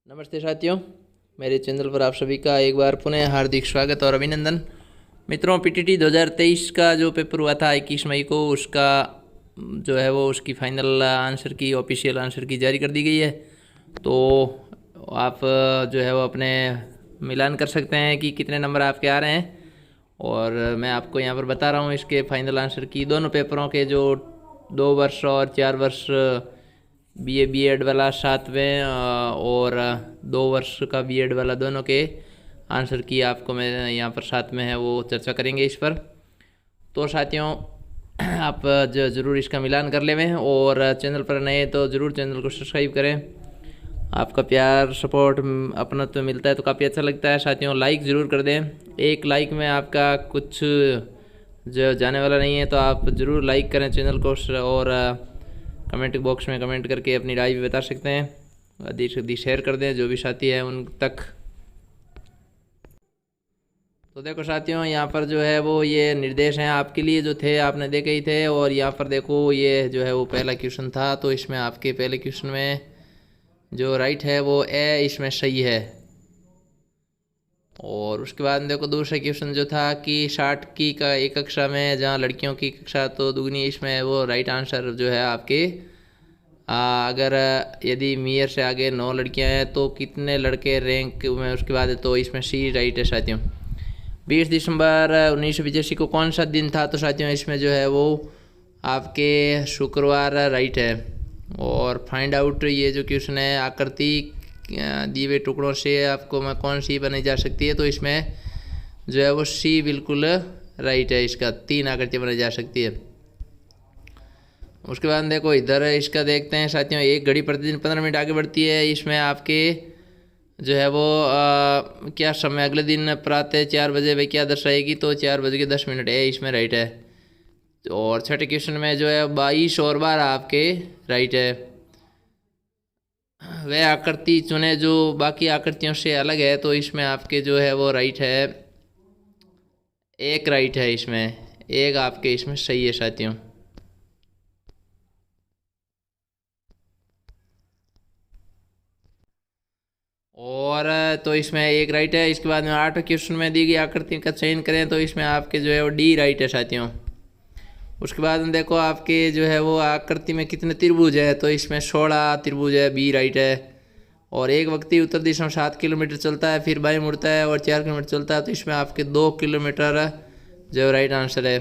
नमस्ते साथियों, मेरे चैनल पर आप सभी का एक बार पुनः हार्दिक स्वागत और अभिनंदन। मित्रों, पीटीटी 2023 का जो पेपर हुआ था 21 मई को, उसका जो है वो उसकी फाइनल आंसर की ऑफिशियल आंसर की जारी कर दी गई है। तो आप जो है वो अपने मिलान कर सकते हैं कि कितने नंबर आपके आ रहे हैं। और मैं आपको यहाँ पर बता रहा हूँ इसके फाइनल आंसर की, दोनों पेपरों के, जो 2 वर्ष और 4 वर्ष बीए बीएड वाला 7वें और 2 वर्ष का बीएड वाला, दोनों के आंसर की आपको मैं यहाँ पर साथ में है वो चर्चा करेंगे इस पर। तो साथियों, आप जो ज़रूर इसका मिलान कर लेवें, और चैनल पर नए तो ज़रूर चैनल को सब्सक्राइब करें। आपका प्यार सपोर्ट अपना तो मिलता है तो काफ़ी अच्छा लगता है। साथियों, लाइक ज़रूर कर दें। एक लाइक में आपका कुछ जो जाने वाला नहीं है, तो आप ज़रूर लाइक करें चैनल को, और कमेंट बॉक्स में कमेंट करके अपनी राय भी बता सकते हैं। अधिक से अधिक शेयर कर दें जो भी साथी है उन तक। तो देखो साथियों, यहाँ पर जो है वो ये निर्देश हैं आपके लिए, जो थे आपने देखे ही थे। और यहाँ पर देखो, ये जो है वो पहला क्वेश्चन था, तो इसमें आपके पहले क्वेश्चन में जो राइट है वो ए इसमें सही है। और उसके बाद देखो दूसरा क्वेश्चन जो था कि 60 की का एक कक्षा में, जहाँ लड़कियों की कक्षा तो दुगनी, इसमें वो राइट आंसर जो है आपके अगर यदि मेयर से आगे 9 लड़कियां हैं तो कितने लड़के रैंक में उसके बाद है, तो इसमें सी राइट है साथियों। 20 दिसंबर 1985 को कौन सा दिन था, तो साथियों इसमें जो है वो आपके शुक्रवार राइट है। और फाइंड आउट, ये जो क्वेश्चन है, आकृति दिए हुए टुकड़ों से आपको मैं कौन सी बनाई जा सकती है, तो इसमें जो है वो सी बिल्कुल राइट है। इसका 3 आकृतियाँ बनाई जा सकती है। उसके बाद देखो इधर इसका देखते हैं साथियों, एक घड़ी प्रतिदिन 15 मिनट आगे बढ़ती है। इसमें आपके जो है वो क्या समय, अगले दिन प्रातः 4 बजे वे क्या दर्शाएगी, तो 4:10 है, इसमें राइट है। और छठे क्वेश्चन में जो है 22 और 12 आपके राइट है। वह आकृति चुने जो बाकी आकृतियों से अलग है, तो इसमें आपके जो है वो राइट है, एक राइट है इसमें, एक आपके इसमें सही है साथियों। और तो इसमें एक राइट है। इसके बाद में 8वें क्वेश्चन में दी गई आकृति का चयन करें, तो इसमें आपके जो है वो डी राइट है साथियों। उसके बाद में देखो आपके जो है वो आकृति में कितने त्रिभुज है, तो इसमें 16 त्रिभुज है, बी राइट है। और एक व्यक्ति उत्तर दिशा में 7 किलोमीटर चलता है, फिर बाएं मुड़ता है और 4 किलोमीटर चलता है, तो इसमें आपके 2 किलोमीटर जो राइट आंसर है।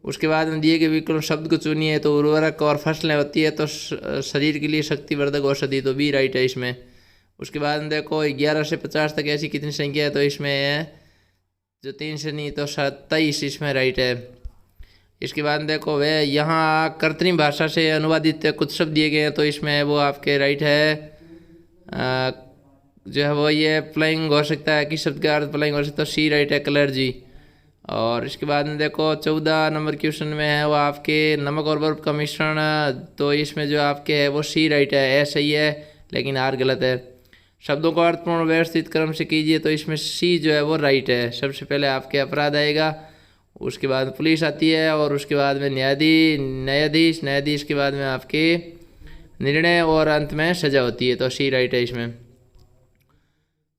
उसके बाद में दिए गए विकल्प शब्द को चुनिए, तो उर्वरक और फसलें होती है, तो शरीर के लिए शक्तिवर्धक औषधि, तो बी राइट है इसमें। उसके बाद देखो 11 से 50 तक ऐसी कितनी संख्या है, तो इसमें है जो 3 से नहीं तो 27 इसमें राइट है। इसके बाद देखो वह यहाँ कृत्रिम भाषा से अनुवादित कुछ शब्द दिए गए हैं, तो इसमें वो आपके राइट है। जो है वो ये फ्लाइंग हो सकता है, किस शब्द का अर्थ फ्लाइंग हो सकता है, सी राइट है, कलर्जी। और इसके बाद में देखो 14 नंबर क्वेश्चन में है वो आपके नमक और बर्फ का मिश्रण, तो इसमें जो आपके है वो सी राइट है, ए सही है लेकिन आर गलत है। शब्दों को अर्थपूर्ण व्यवस्थित क्रम से कीजिए, तो इसमें सी जो है वो राइट है। सबसे पहले आपके अपराध आएगा, उसके बाद पुलिस आती है, और उसके बाद में न्यायाधीश, न्यायाधीश के बाद में आपके निर्णय, और अंत में सजा होती है, तो सी राइट है इसमें।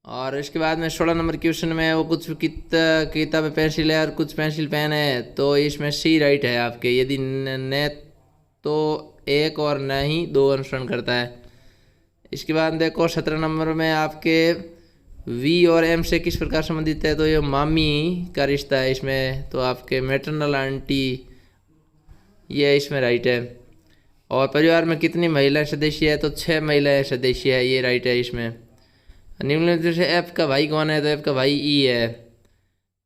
और इसके बाद में 16 नंबर क्वेश्चन में वो कुछ किताब पेंसिल है और कुछ पेंसिल पेन है, तो इसमें सी राइट है आपके। यदि न तो 1 और न ही 2 अनुसरण करता है। इसके बाद देखो 17 नंबर में आपके वी और एम से किस प्रकार संबंधित है, तो ये मामी का रिश्ता है इसमें, तो आपके मैटरनल आंटी, ये इसमें राइट है। और परिवार में कितनी महिलाएं सदस्य है, तो 6 महिलाएं सदस्य है, ये राइट है इसमें। निम्नलिखित से एफ का भाई कौन है, तो एफ का भाई ई है।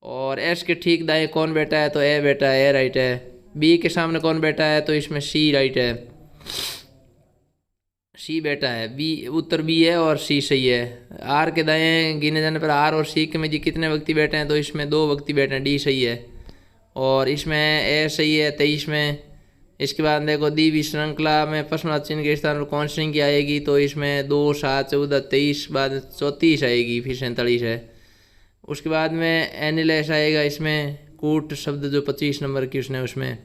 और एस के ठीक दाएं कौन बैठा है, तो ए बैठा है, ए राइट है। बी के सामने कौन बैठा है, तो इसमें सी राइट है, सी बैठा है, बी उत्तर बी है और सी सही है। आर के दाएं गिने जाने पर आर और सी के में जी कितने व्यक्ति बैठे हैं, तो इसमें 2 व्यक्ति बैठे हैं, डी सही है। और इसमें ए सही है 23 में। इसके बाद देखो दी भी श्रृंखला में प्रश्न चिन्ह के स्थान पर कौन सी संख्या आएगी, तो इसमें 2, 7, 14, 23, बाद 34 आएगी, फिर 47 है। उसके बाद में एनिलेस आएगा इसमें, कूट शब्द जो 25 नंबर क्वेश्चन है उसमें।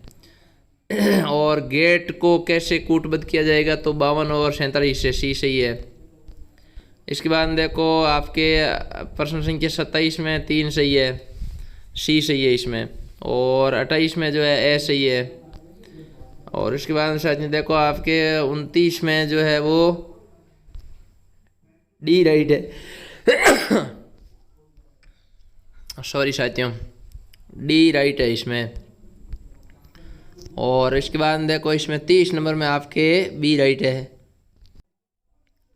और गेट को कैसे कूटबद्ध किया जाएगा, तो 52 और 47 से सी सही है। इसके बाद देखो आपके प्रश्न संख्या 27 में 3 सही है, सी सही है इसमें, और 28 में जो है ए सही है, और इसके बाद साथियों देखो आपके 29 में जो है वो डी राइट है। सॉरी साथियों, डी राइट है इसमें। और इसके बाद देखो इसमें 30 नंबर में आपके बी राइट है।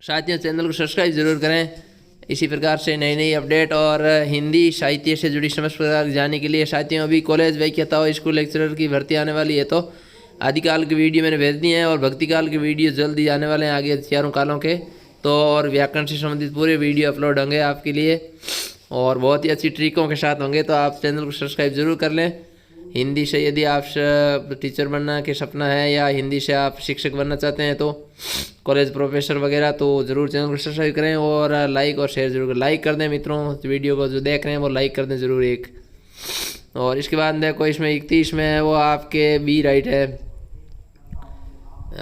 साथियों चैनल को सब्सक्राइब जरूर करें इसी प्रकार से नई नई अपडेट और हिंदी साहित्य से जुड़ी समस्त प्रकार जानने के लिए। साथियों अभी कॉलेज व्याख्याता स्कूल लेक्चरर की भर्ती आने वाली है, तो आदिकाल की वीडियो मैंने भेज दी है और भक्ति काल की वीडियो जल्दी आने वाले हैं आगे चारों कालों के, तो और व्याकरण से संबंधित पूरे वीडियो अपलोड होंगे आपके लिए और बहुत ही अच्छी ट्रिकों के साथ होंगे, तो आप चैनल को सब्सक्राइब जरूर कर लें। हिंदी से यदि आप टीचर बनना के सपना है या हिंदी से आप शिक्षक बनना चाहते हैं तो कॉलेज प्रोफेसर वगैरह, तो ज़रूर चैनल को सब्सक्राइब करें और लाइक और शेयर जरूर करें। लाइक कर दें मित्रों, वीडियो को जो देख रहे हैं वो लाइक कर दें ज़रूर एक। और इसके बाद देखो इसमें 31 में है वो आपके बी राइट है,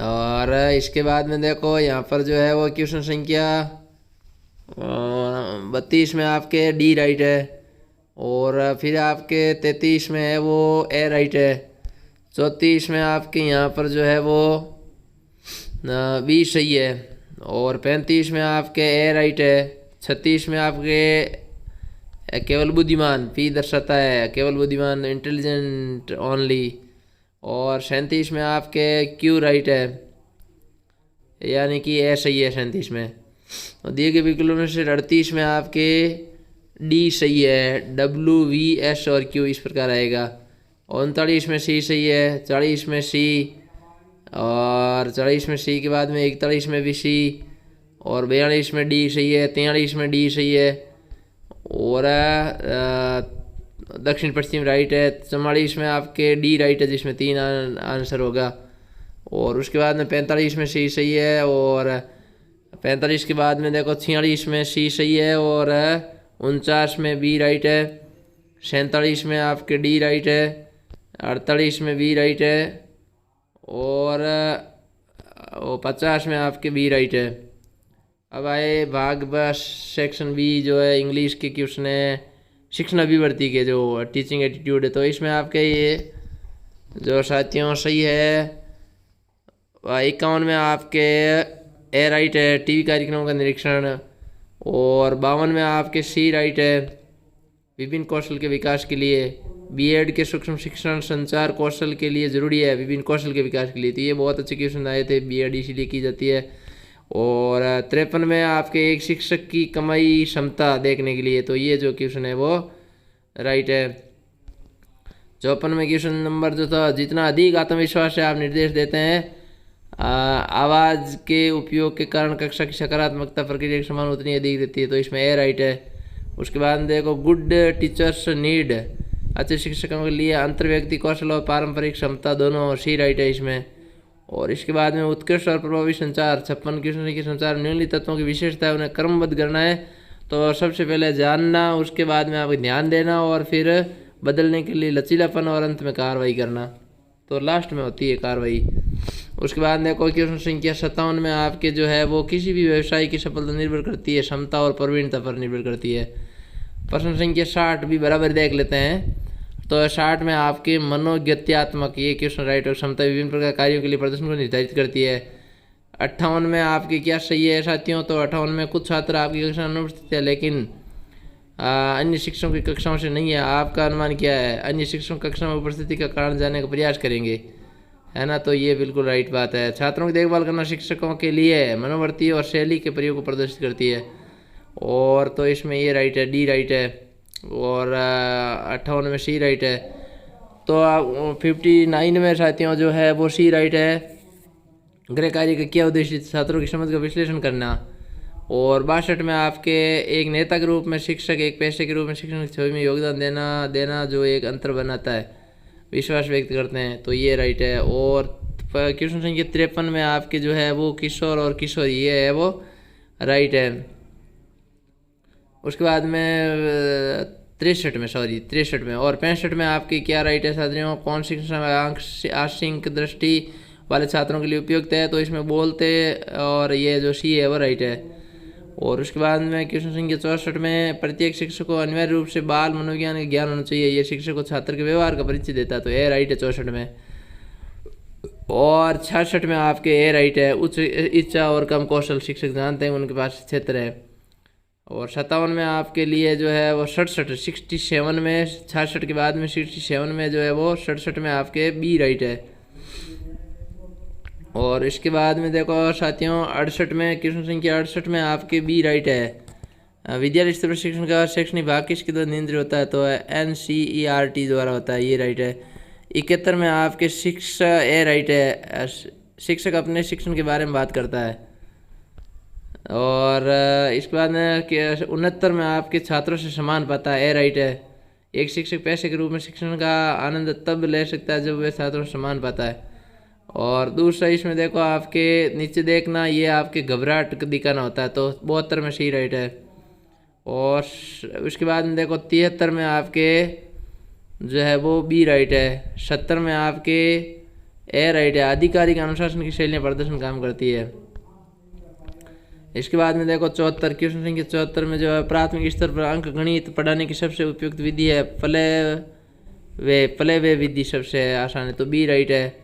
और इसके बाद में देखो यहाँ पर जो है वो क्वेश्चन संख्या 32 में आपके डी राइट है, और फिर आपके 33 में है वो ए राइट है, 34 में आपके यहाँ पर जो है वो बी सही है, और 35 में आपके ए राइट है, 36 में आपके केवल बुद्धिमान पी दर्शाता है, केवल बुद्धिमान इंटेलिजेंट ओनली, और 37 में आपके क्यू राइट है, यानी कि ए सही है 37 में। और दिए गए विकल्पों में से 38 में आपके डी सही है, डब्ल्यू वी एस और क्यू इस प्रकार आएगा। 39 में सी सही है, 40 में सी, और 40 में सी के बाद में 41 में भी सी, और 42 में डी सही है, 43 में डी सही है, और दक्षिण पश्चिम राइट है। 44 में आपके डी राइट है जिसमें 3 आंसर होगा, और उसके बाद में 45 में सी सही है, और 45 के बाद में देखो 46 में सी सही है, और 49 में बी राइट है, 47 में आपके डी राइट है, 48 में बी राइट है, और 50 में आपके बी राइट है। अब आए भाग बस सेक्शन बी जो है इंग्लिश के क्वेश्चन है शिक्षण अभिवृत्ति के, जो टीचिंग एटीट्यूड है, तो इसमें आपके ये जो साथियों सही है 51 में आपके ए राइट है, टीवी कार्यक्रमों का निरीक्षण, और 52 में आपके सी राइट है, विभिन्न कौशल के विकास के लिए, बीएड के सूक्ष्म शिक्षण संचार कौशल के लिए ज़रूरी है विभिन्न कौशल के विकास के लिए, तो ये बहुत अच्छे क्वेश्चन आए थे, बीएड इसीलिए की जाती है। और 53 में आपके एक शिक्षक की कमाई क्षमता देखने के लिए, तो ये जो क्वेश्चन है वो राइट है। 54 में क्वेश्चन नंबर जो था, जितना अधिक आत्मविश्वास से आप निर्देश देते हैं आवाज़ के उपयोग के कारण कक्षा की सकारात्मकता प्रक्रिया की समान उतनी अधिक रहती है, तो इसमें ए राइट है। उसके बाद देखो गुड टीचर्स नीड, अच्छे शिक्षकों के लिए अंतर्व्यक्ति कौशल और पारंपरिक क्षमता दोनों, सी राइट है इसमें। और इसके बाद में उत्कृष्ट और प्रभावी संचार, 56 क्वेश्चन के संचार निम्नलिखित तत्वों की विशेषता है, उन्हें क्रमबद्ध करना है, तो सबसे पहले जानना, उसके बाद में आपको ध्यान देना, और फिर बदलने के लिए लचीलापन, और अंत में कार्रवाई करना, तो लास्ट में होती है कार्रवाई। उसके बाद देखो क्वेश्चन संख्या 57 में आपके जो है वो किसी भी व्यवसाय की सफलता निर्भर करती है क्षमता और प्रवीणता पर निर्भर करती है। प्रश्न संख्या 60 भी बराबर देख लेते हैं, तो 60 में आपके मनोगत्यात्मक ये क्वेश्चन राइट और क्षमता विभिन्न प्रकार कार्यों के लिए प्रदर्शन को निर्धारित करती है। 58 में आपके क्या सही है साथियों, तो 58 में कुछ छात्र आपकी कक्षा में अनुपस्थित है लेकिन अन्य शिक्षकों की कक्षाओं से नहीं है, आपका अनुमान क्या है? अन्य शिक्षकों की कक्षा में उपस्थिति का कारण जानने का प्रयास करेंगे, है ना, तो ये बिल्कुल राइट बात है। छात्रों की देखभाल करना शिक्षकों के लिए मनोवर्ती और शैली के प्रयोग को प्रदर्शित करती है, और तो इसमें ये राइट है, डी राइट है, और 58 में सी राइट है। तो 59 में साथियों जो है वो सी राइट है। गृह कार्य का क्या उद्देश्य? छात्रों की समझ का विश्लेषण करना। और 62 में आपके एक नेता के रूप में शिक्षक एक पेशे के रूप में शिक्षण की छवि में योगदान देना जो एक अंतर बनाता है, विश्वास व्यक्त करते हैं, तो ये राइट है। और क्वेश्चन संख्या 53 में आपके जो है वो किशोर और किशोरी ये है वो राइट है। उसके बाद में 63 में और 65 में आपकी क्या राइट है साथियों? कौन शिक्षा में आंशिक दृष्टि वाले छात्रों के लिए उपयुक्त है? तो इसमें बोलते और ये जो सी है वो राइट है। और उसके बाद में क्वेश्चन संख्या 64 में प्रत्येक शिक्षक को अनिवार्य रूप से बाल मनोविज्ञान का ज्ञान होना चाहिए। ये शिक्षक को छात्र के व्यवहार का परिचय देता है, तो ए राइट है 64 में। और 66 में आपके ए राइट है, उच्च इच्छा और कम कौशल शिक्षक जानते हैं उनके पास क्षेत्र है। और 57 में आपके लिए जो है वो 67 में 66 के बाद में 67 में जो है वो 67 में आपके बी राइट है। और इसके बाद में देखो साथियों 68 में क्वेश्चन संख्या 68 में आपके बी राइट है। विद्यालय स्तर पर शिक्षण का शैक्षणिक भाग किसके द्वारा नियंत्रित होता है, तो NCERT द्वारा होता है, ये राइट है। 71 में आपके शिक्षा ए राइट है, शिक्षक अपने शिक्षण के बारे में बात करता है। और इसके बाद में 69 में आपके छात्रों से सम्मान पाता है, ए राइट है। एक शिक्षक पेशे के रूप में शिक्षण का आनंद तब ले सकता है जब वह छात्रों से सम्मान पाता है। और दूसरा इसमें देखो आपके नीचे देखना, ये आपके घबराहट दिखाना होता है, तो 72 में सी राइट है। और उसके बाद में देखो 73 में आपके जो है वो बी राइट है। 70 में आपके ए राइट है, आधिकारिक अनुशासन की शैलियाँ प्रदर्शन काम करती है। इसके बाद में देखो 74 क्वेश्चन संख्या 74 में जो है प्राथमिक स्तर पर अंक गणित पढ़ाने की सबसे उपयुक्त विधि है प्ले वे विधि सबसे आसान है, तो बी राइट है।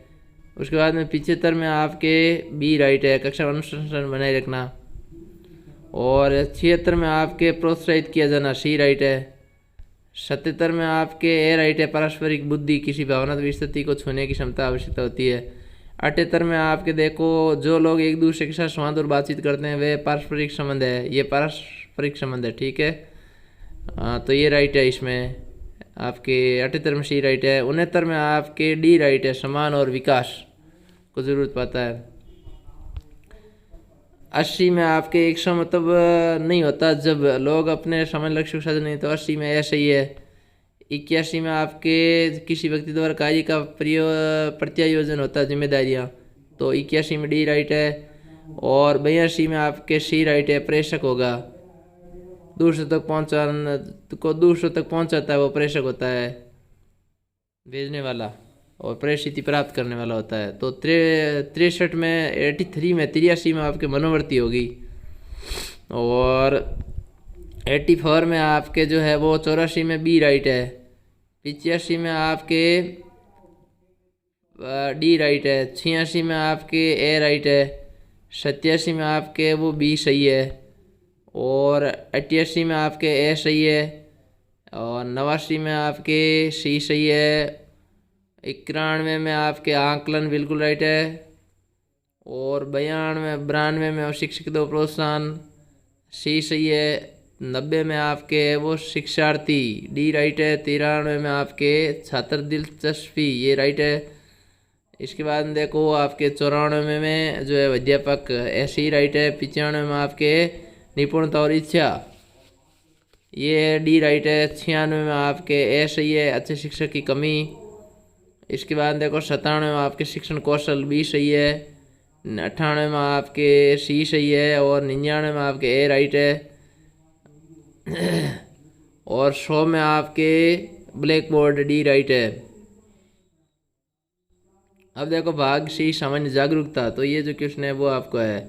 उसके बाद में 75 में आपके बी राइट है, कक्षा अनुशासन बनाए रखना। और 76 में आपके प्रोत्साहित किया जाना, सी राइट है। 77 में आपके ए राइट है, पारस्परिक बुद्धि किसी भावनात्मक स्थिति को छूने की क्षमता आवश्यकता होती है। 78 में आपके देखो जो लोग एक दूसरे के साथ संवाद और बातचीत करते हैं वे पारस्परिक संबंध है, ये पारस्परिक संबंध है, ठीक है। तो ये राइट है इसमें आपके 78 में सी राइट है। 69 में आपके डी राइट है, समान और विकास को जरूरत पाता है। 80 में आपके 100 मतलब नहीं होता जब लोग अपने समय लक्ष्य को साधन नहीं, तो 80 में ऐसा ही है। 81 में आपके किसी व्यक्ति द्वारा कार्य का प्रत्यायोजन होता है, जिम्मेदारियाँ, तो 81 में डी राइट है। और 82 में आपके सी राइट है, प्रेषक होगा, दूसरों तक पहुँचाता है, वो प्रेषक होता है, भेजने वाला, और प्रेषित प्राप्त करने वाला होता है। तो 63 में 83 में 83 में आपके मनोवर्ती होगी। और 84 में आपके जो है वो 84 में बी राइट है। 85 में आपके डी राइट है। 86 में आपके ए राइट है। 87 में आपके वो बी सही है। और 88 में आपके ए सही है। और 89 में आपके सी सही है। 91 में आपके आकलन बिल्कुल राइट है। और 92 में शिक्षक दो प्रोत्साहन, सी सही है। 90 में आपके वो शिक्षार्थी, डी राइट है। 93 में आपके छात्र दिलचस्पी, ये राइट है। इसके बाद देखो आपके 94 में जो है अध्यापक, ऐसी राइट है। 95 में आपके निपुणता और इच्छा, ये डी राइट है। 96 में आपके ए सही है, अच्छे शिक्षक की कमी। इसके बाद देखो 97 में आपके शिक्षण कौशल, बी सही है। 98 में आपके सी सही है। और 99 में आपके ए राइट है। और 100 में आपके ब्लैक बोर्ड, डी राइट है। अब देखो भाग सी सामान्य जागरूकता, तो ये जो क्वेश्चन है वो आपको है।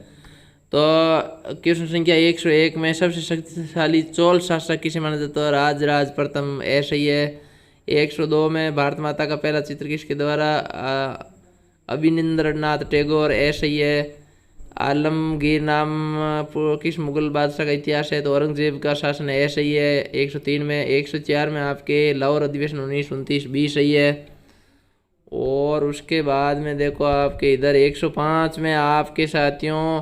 तो क्वेश्चन संख्या 101 में सबसे शक्तिशाली चोल शासक किसे माना जाता है? राज प्रथम, ए सही है। 102 में भारत माता का पहला चित्र किसके द्वारा? अभिनिन्द्रनाथ टैगोर, ए सही है। आलमगीर नाम किस मुगल बादशाह का इतिहास है? तो औरंगजेब का शासन है, ए सही है। 103 में। 104 में आपके लाहौर अधिवेशन 1929, बी सही है। और उसके बाद में देखो आपके इधर 105 में आपके साथियों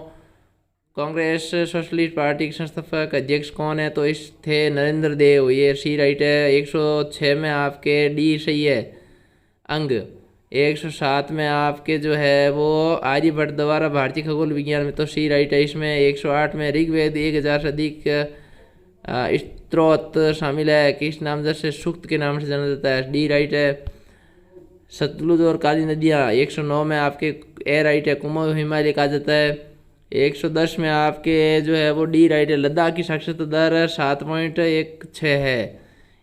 कांग्रेस सोशलिस्ट पार्टी के संस्थापक अध्यक्ष कौन है? तो इस थे नरेंद्र देव, ये सी राइट है। 106 में आपके डी सही है, अंग। 107 में आपके जो है वो आर्यभट्ट द्वारा भारतीय खगोल विज्ञान में, तो सी राइट है इसमें। 108 में ऋग्वेद 1000 से अधिक स्त्रोत शामिल है, किस नाम से? सूक्त के नाम से जाना जाता है, डी राइट है। सतलुज और काली नदियाँ, 109 में आपके ए राइट है, कुमाऊं हिमालय कहा जाता है। 110 में आपके जो है वो डी राइट है, लद्दाख की साक्षरता दर 7.16 है।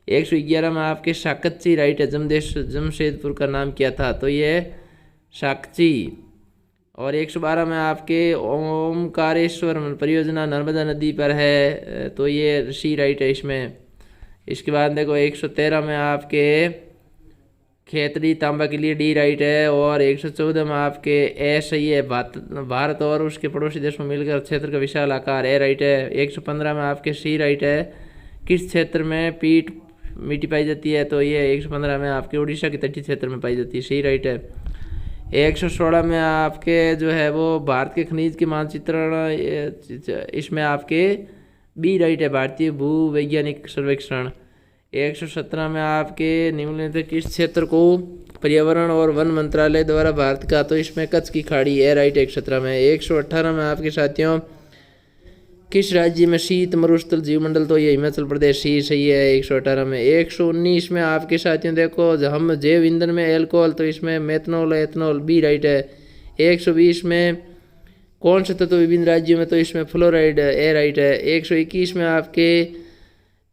111 में आपके शाकची राइट है, जमशेदपुर का नाम क्या था? तो ये शाकची। और 112 में आपके ओमकारेश्वर परियोजना नर्मदा नदी पर है, तो ये सी राइट है इसमें। इसके बाद देखो 113 में आपके खेतड़ी तांबा के लिए डी राइट है। और 114 में आपके ए सही है, भारत और उसके पड़ोसी देशों में मिलकर क्षेत्र का विशाल आकार, ए राइट है। 115 में आपके सी राइट है, किस क्षेत्र में पीट मिट्टी पाई जाती है, तो ये 115 में आपके उड़ीसा के तटीय क्षेत्र में पाई जाती है, सी राइट है। 116 में आपके जो है वो भारत के खनिज के मानचित्रण, इसमें आपके बी राइट है, भारतीय भू वैज्ञानिक सर्वेक्षण। 117 में आपके निम्नलिखित किस क्षेत्र को पर्यावरण और वन मंत्रालय द्वारा भारत का, तो इसमें कच्छ की खाड़ी, ए राइट 117 में। 118 में आपके साथियों किस राज्य में शीत मरुस्थल जीवमंडल, तो ये हिमाचल प्रदेश, सी सही है 118 में। 119 में आपके साथियों देखो हम जैव ईंधन में एल्कोहल, तो इसमें मेथनॉल एथनॉल, बी राइट है। 120 में कौन से तत्व विभिन्न राज्यों में, तो इसमें फ्लोराइड, ए राइट है। 121 में आपके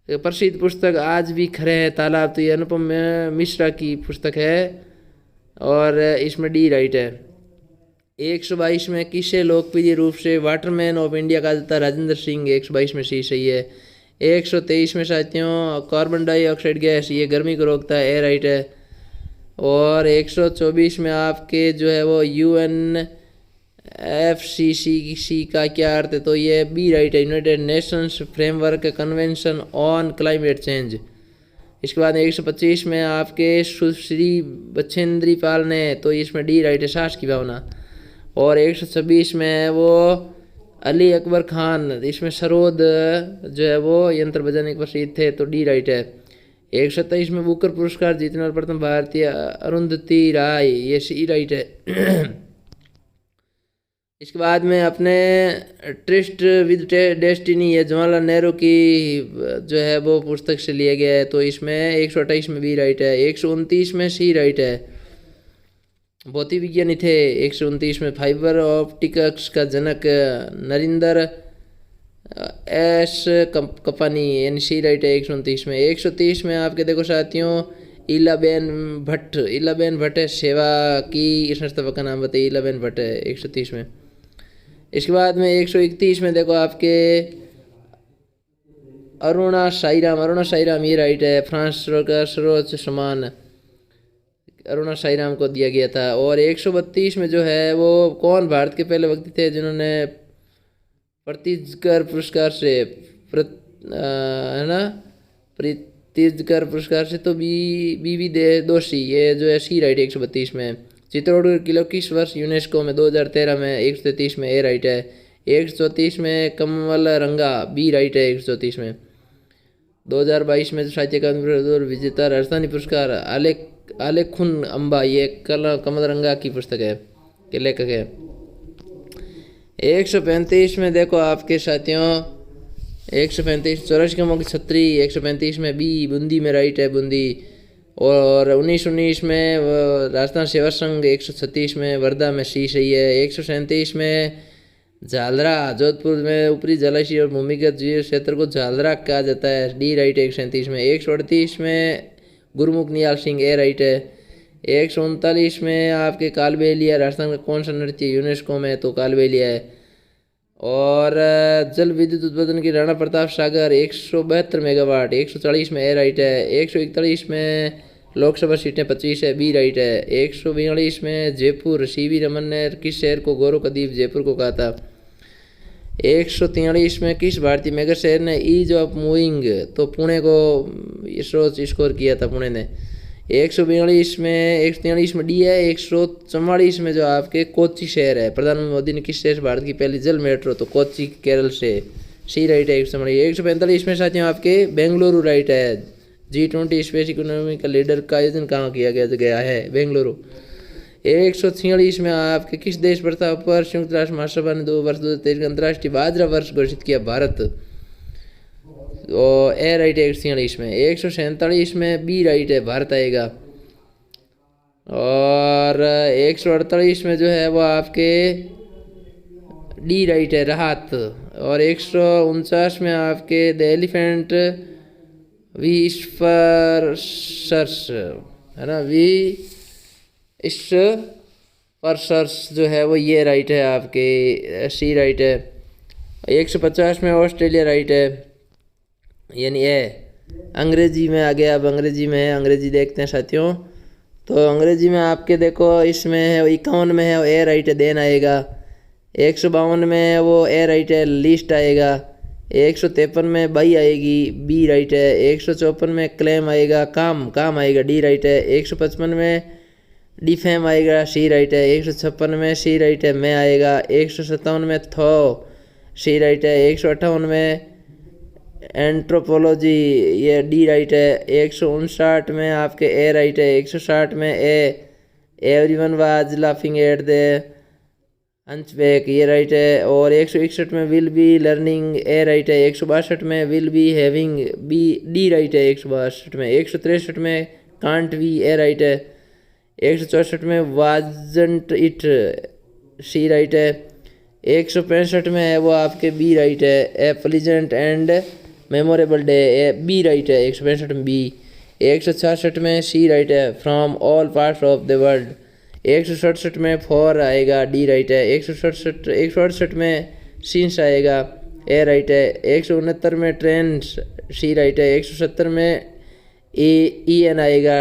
प्रसिद्ध पुस्तक आज भी खड़े हैं तालाब, तो ये अनुपम मिश्रा की पुस्तक है और इसमें डी राइट है। 122 में किसे लोकप्रिय रूप से वाटरमैन ऑफ इंडिया कहा जाता है, राजेंद्र सिंह, 122 में सी सही है। 123 में साथियों कार्बन डाइऑक्साइड गैस, ये गर्मी को रोकता है, ए राइट है। और 124 में आपके जो है वो UNFCCC का क्या अर्थ है, तो ये बी राइट है, United Nations framework convention on climate change. इसके बाद 125 में आपके सुश्री बछेंद्री पाल ने, तो इसमें डी राइट है, साहस की भावना। और 126 में है वो अली अकबर खान, इसमें सरोद जो है वो यंत्र बजाने के प्रसिद्ध थे, तो डी राइट है। 127 में बुकर पुरस्कार जीतने वाले प्रथम भारतीय अरुंधति राय, ये सी राइट है। इसके बाद में अपने ट्रिस्ट विद डेस्टिनी, ये जवाहरलाल नेहरू की जो है वो पुस्तक से लिया गया है, तो इसमें 128 में बी राइट है। 129 में सी राइट है, भौतिक विज्ञानी थे। 129 में फाइबर ऑप्टिक्स का जनक नरिंदर एस कपानी, यानी सी राइट है 129 में। 130 में आपके देखो साथियों इलाबेन भट्ट, इलाबेन भट्ट है, सेवा की संस्थापक का नाम बताइए, इलाबेन भट्ट है 130 में। इसके बाद में 131 में देखो आपके अरुणा साईराम, ये राइट है, फ्रांस का सर्वोच्च सम्मान अरुणा साईराम को दिया गया था। और 132 में जो है वो कौन भारत के पहले व्यक्ति थे जिन्होंने प्रीतिकर पुरस्कार से है ना, प्रीतिकर पुरस्कार से, तो बीवी दोषी, ये जो है सी राइट 132 में। चित्तौड़गढ़ किलो किस वर्ष यूनेस्को में, 2013 में। 133 में, ए राइट है। 134 में कमल रंगा, बी राइट है 134 में। 2022 में साहित्य अकादमी विजेता राजस्थानी पुरस्कार आलेखुन अम्बा, ये कमल रंगा की पुस्तक है, के लेखक है। 135 में देखो आपके साथियों 135 84 कमों की छतरी, 135 में बी बूंदी में राइट है, बूंदी। और 1919 में राजस्थान सेवा संघ, 136 में वर्धा में सी सही है। 137 में झालरा, जोधपुर में ऊपरी जलाशय और भूमिगत जीव क्षेत्र को झालरा कहा जाता है, डी राइट है 137 में। 138 में गुरमुख निहाल सिंह, ए राइट है। 139 में आपके कालबेलिया, राजस्थान का कौन सा नृत्य यूनेस्को में, तो कालबेलिया है। और जल विद्युत उत्पादन की राणा प्रताप सागर 172 मेगावाट, 140 में, ए राइट है। 141 में लोकसभा सीटें 25 है, बी राइट है। 142 में जयपुर, सीवी रमन ने किस शहर को गौरव का द्वीप जयपुर को कहा था। 143 में किस भारतीय मेगा शहर ने ईज ऑफ मूविंग, तो पुणे को स्कोर किया था, पुणे ने। 142 में 143 में डी है। 144 में जो आपके कोच्चि शहर है, प्रधानमंत्री मोदी ने किस शहर से भारत की पहली जल मेट्रो, तो कोच्चि केरल से, सी राइट है 145 में साथियों आपके बेंगलुरु राइट है। G20 स्पेस इकोनॉमी का लीडर का आयोजन कहाँ किया गया है, बेंगलुरु। 146 में आपके किस देश प्रस्ताव पर संयुक्त राष्ट्र महासभा ने 2 वर्ष 2023 का अंतर्राष्ट्रीय बाजरा वर्ष घोषित किया, भारत, और ए राइट है 146 में। 147 में बी राइट है, भारत आएगा। और 148 में जो है वो आपके डी राइट है, राहत। और 149 में आपके द एलिफेंट विस्पर्सर्स है ना, पर्सर्स जो है वो ये राइट है आपके, सी राइट है। 150 में ऑस्ट्रेलिया राइट है, यानी ए। अंग्रेजी में आ गया, अब अंग्रेजी में है, अंग्रेजी देखते हैं साथियों। तो अंग्रेजी में आपके देखो इसमें है 51 में है वो ए राइट है, देन आएगा। 152 में है वो ए राइट है, लिस्ट आएगा। 153 में बाई आएगी, बी राइट है। 154 में क्लेम आएगा, काम आएगा, डी राइट है। 155 में डिफेम आएगा, सी राइट है। 156 में सी राइट है, मैं आएगा। 157 में थो, सी राइट है। 158 में एंथ्रोपोलॉजी, ये डी राइट है। 159 में आपके ए राइट है। 160 में ए, everyone was laughing at the hunchback, ये राइट है। और 161 में will be learning, A right है। 162 में will be having, B D right है 162 में। 163 में कांट वी, ए राइट है। 164 में वाजंट इट, सी राइट है। 165 में है वो आपके बी राइट है, a pleasant and memorable day, A B right है 165 में बी। 166 में सी राइट है, from all parts of the world. 167 में फॉर आएगा, डी राइट है। 168 में सीन्स आएगा, ए राइट है। 169 में ट्रेन, सी राइट है। 170 में ई एन आएगा,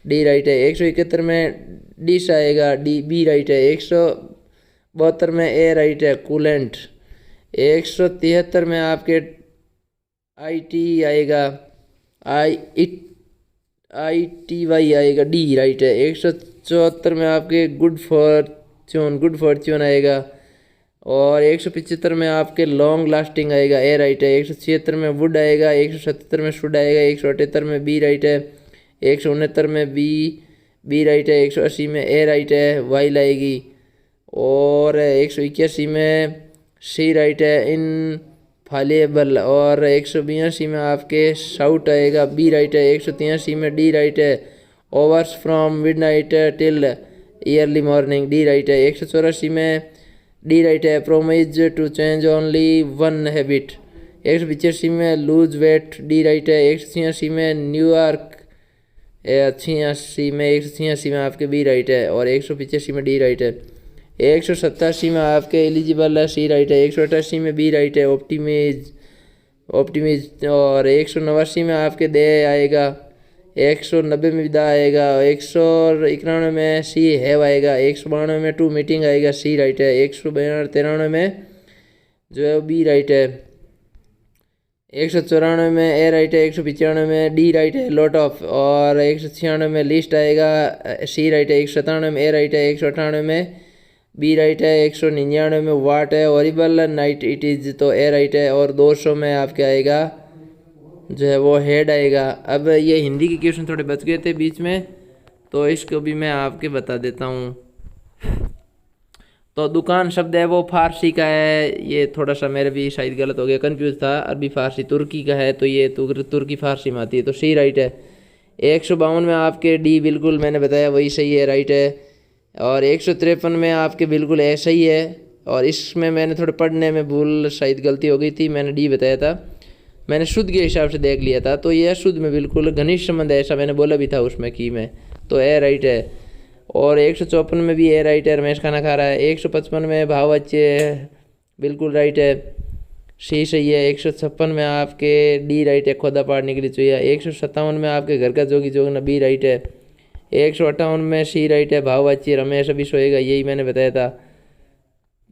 डी राइट है। 171 में डिश आएगा, डी बी राइट है। 172 में ए राइट है, कूलेंट। 173 में आपके आई टी आएगा, आई टी वाई आएगा, डी राइट है। 174 में आपके गुड फॉर्च्यून आएगा। और 175 में आपके लॉन्ग लास्टिंग आएगा, ए राइट है। 176 में वुड आएगा। 177 में शुड आएगा। 178 में बी राइट है। 169 में बी राइट है। 180 में ए राइट है, वाइल आएगी। और 181 में सी राइट है, इन फालेबल। और 182 में आपके शाउट आएगा, बी राइट है। 183 में डी राइट है, hours from midnight till early morning, D right है। 184 में डी राइट है, promise to change only one habit. 185 में लूज वेट, डी राइट है। 186 में न्यूयॉर्क, 186 में आपके बी राइट है। और 185 में डी राइट है। 187 में आपके एलिजिबल है, सी राइट है। 188 में बी राइट है, ऑप्टिमिज। और 189 में आपके दे आएगा। 190 में दा आएगा। 191 में सी हैव आएगा। 192 में टू मीटिंग आएगा, सी राइट है। 193 में जो है बी राइट है। 194 में ए राइट है। 195 में डी राइट है, लॉट ऑफ। और 196 में लिस्ट आएगा, सी राइट है। 197 में ए राइट है। 198 में बी राइट है। 199 में वाट है, हॉरिबल नाइट इट इज़, तो ए राइट है। और 200 में आपके आएगा जो है वो हेड आएगा। अब ये हिंदी के क्वेश्चन थोड़े बच गए थे बीच में, तो इसको भी मैं आपके बता देता हूँ। तो दुकान शब्द है वो फारसी का है, ये थोड़ा सा मेरे भी शायद गलत हो गया, कंफ्यूज था। अरबी फारसी तुर्की का है, तो ये तुर्की फारसी में आती है, तो सी राइट है। 152 में आपके डी बिल्कुल मैंने बताया वही सही है, राइट है। और 153 में आपके बिल्कुल ऐसा ही है। और इसमें मैंने थोड़े पढ़ने में भूल, शायद गलती हो गई थी, मैंने डी बताया था, मैंने शुद्ध के हिसाब से देख लिया था, तो ये अशुद्ध में बिल्कुल घनिष्ठ संबंध है, ऐसा मैंने बोला भी था उसमें की में, तो ए राइट है। और 154 में भी ए राइट है, रमेश खाना खा रहा है। 155 में भाववाच्य बिल्कुल राइट है, सी सही है। 156 में आपके डी राइट है, खोदा पाड़ने के लिए चाहिए। 157 में आपके घर का जोगी जोगना, बी राइट है। 158 में सी राइट है, भाववाच्य रमेश अभी सोएगा, यही मैंने बताया था।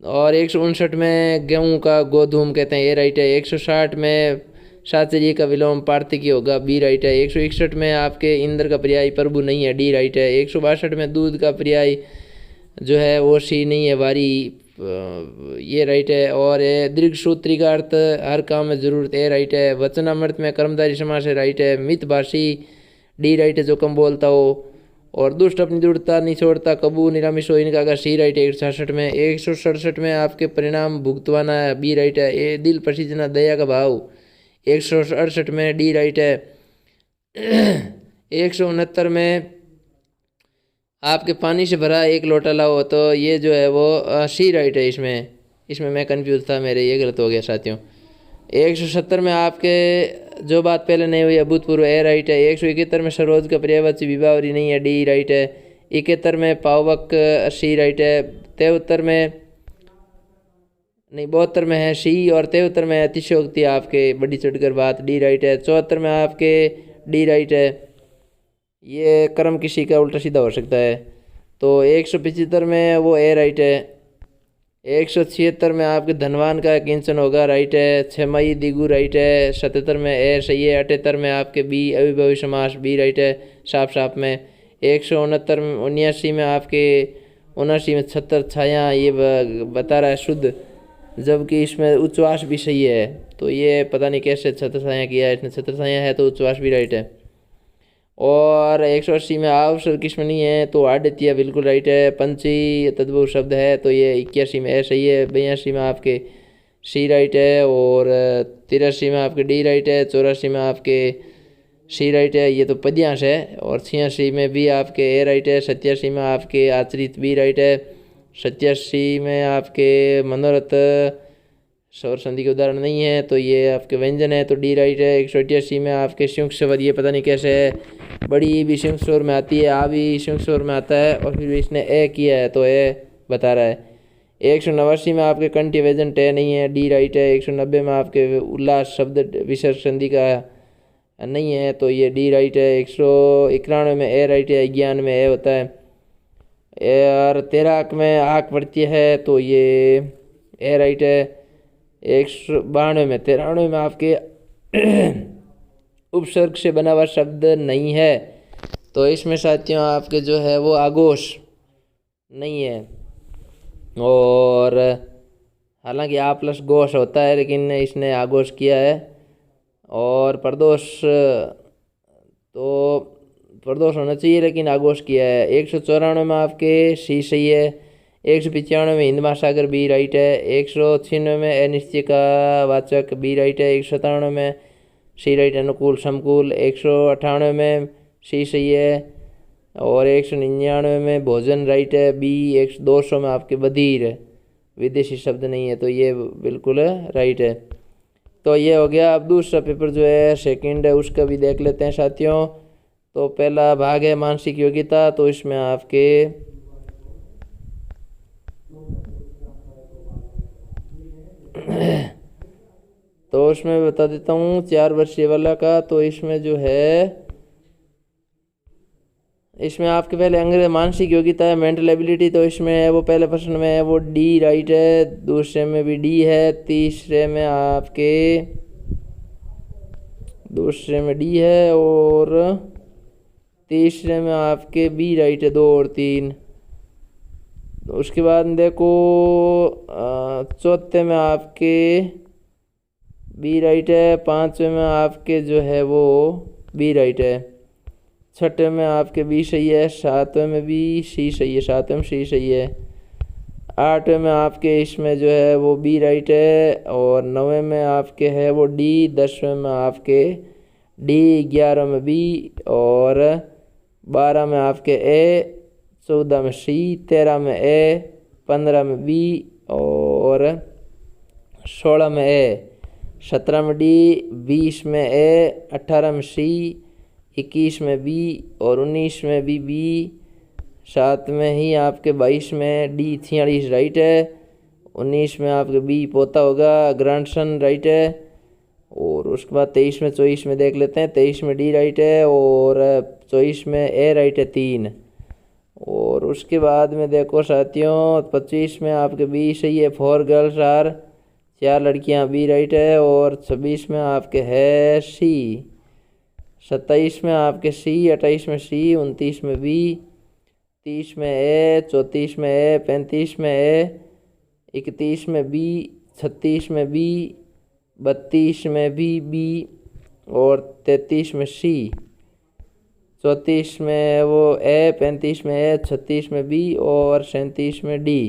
और 159 में गेहूँ का गोधूम कहते हैं, ए राइट है। 160 में शास्त्रीय का विलोम पार्थिकी होगा, बी राइट है। 161 में आपके इंद्र का पर्याय प्रभु नहीं है, डी राइट है। 162 में दूध का पर्याय जो है वो सी नहीं है, वारी, ये राइट है। और दीर्घ सूत्री का अर्थ हर काम में जरूरत, ए राइट है। वचनामृत में कर्मधारी समास है, राइट है। मितभाषी, डी राइट है, जो कम बोलता हो। और दुष्ट अपनी दृढ़ता नहीं छोड़ता, कबू निरामिष हो, इनका अगर सी राइट है। 166 में 167 में आपके परिणाम भुगतवाना है, बी राइट है। ये दिल पसीजना, दया का भाव, 168 में डी राइट है। 169 में आपके पानी से भरा एक लोटा लाओ, तो ये जो है वो सी राइट है। इसमें मैं कंफ्यूज था, मेरे ये गलत हो गया साथियों। 170 में आपके जो बात पहले नहीं हुई अभूतपूर्व, ए राइट है। 171 में सरोज का पर्यायवाची विभावरी नहीं है, डी राइट है। 71 में पावक सी राइट है। 73 में नहीं 72 में है सी और 73 में है अतिशयोक्ति आपके बड़ी चढ़कर बात डी राइट है। 74 में आपके डी राइट है। ये कर्म किसी का उल्टा सीधा हो सकता है। तो 175 में वो ए राइट है। 176 में आपके धनवान का किंचन होगा राइट है। छमाही दिगु राइट है। 77 में ए सही है। 78 में आपके बी अविभावी समास बी राइट है साफ साफ में। 169 में 79 में आपके 79 में छत्र छाया ये बता रहा है शुद्ध, जबकि इसमें उच्छ्वास भी सही है। तो ये पता नहीं कैसे छत्र छाया किया है इसने, छत्र छाया है तो उच्छ्वास भी राइट है। और 180 में आवसर किस्म नहीं है तो आदित्य बिल्कुल राइट है। पंची तद्भव शब्द है तो ये 81 में ए सही है। 82 में आपके सी राइट है और 83 में आपके डी राइट है। 84 में आपके सी राइट है, ये तो पद्यांश है। और 86 में भी आपके ए राइट है। 87 में आपके आचरित बी राइट है। 87 में आपके मनोरथ स्वर संधि के उदाहरण नहीं है तो ये आपके व्यंजन है तो डी राइट है। 188 में आपके संयुक्त स्वर, ये पता नहीं कैसे है, बड़ी भी संयुक्त स्वर में आती है, आ भी संयुक्त स्वर में आता है और फिर भी इसने ए किया है तो ए बता रहा है। 189 में आपके कंठी व्यंजन टे नहीं है डी राइट है। 190 में आपके उल्लास शब्द विसर्ग संधि का नहीं है तो ये डी राइट है। 191 में ए राइट है। 91 में ए होता है। और 13 में आक प्रत्यय है तो ये ए राइट है। 192 में 93 में आपके उपसर्ग से बना हुआ शब्द नहीं है तो इसमें साथियों आपके जो है वो आगोश नहीं है। और हालांकि आ प्लस गोश होता है लेकिन इसने आगोश किया है। और प्रदोष तो प्रदोष होना चाहिए लेकिन आगोश किया है। 194 में आपके सी सही है। 195 में हिंद महासागर बी राइट है। 196 में अनिश्चय का वाचक बी राइट है। 197 में सी राइट अनुकूल समकूल। 198 में सी सही है। और 199 में भोजन राइट है बी। 200 में आपके बधिर विदेशी शब्द नहीं है तो ये बिल्कुल राइट है। तो ये हो गया। अब दूसरा पेपर जो है सेकंड है उसका भी देख लेते हैं साथियों। तो पहला भाग है मानसिक योग्यता, तो इसमें आपके तो उसमें बता देता हूँ 4 वर्षीय वाला का। तो इसमें जो है इसमें आपके पहले अंग्रेज मानसिक योग्यता है मेंटल एबिलिटी, तो इसमें है वो पहले प्रश्न में है वो डी राइट है। दूसरे में भी डी है। तीसरे में आपके दूसरे में डी है और तीसरे में आपके बी राइट है 2 और 3। तो उसके बाद देखो चौथे में आपके बी राइट है। 5वें में आपके जो है वो बी राइट है। 6ठे में आपके बी सही है। 7वें में भी सी सही है। 7वें में सी सही है। 8वें में आपके इसमें जो है वो बी राइट है। और 9वें में आपके है वो डी। 10वें में आपके डी। 11 में बी और 12 में आपके ए। 14 में सी। 13 में ए। 15 में बी और 16 में ए। 17 में डी। 20 में ए। 18 में सी। 21 में बी और 19 में भी बी। 7 में ही आपके 22 में डी 46 राइट है। 19 में आपके बी पोता होगा ग्रैंडसन राइट है। और उसके बाद 23 में 24 में देख लेते हैं। 23 में डी राइट है और 24 में ए राइट है 3। और उसके बाद में देखो साथियों 25 में आपके बी सही है। 4 गर्ल्स आर 4 लड़कियां बी राइट है। और 26 में आपके है सी। 27 में आपके सी। 28 में सी। 29 में बी। 30 में ए। 34 में ए। 35 में ए। 31 में बी। 36 में बी। 32 में भी बी और 33 में सी। 34 में वो ए। 35 में ए। 36 में बी और 37 में डी।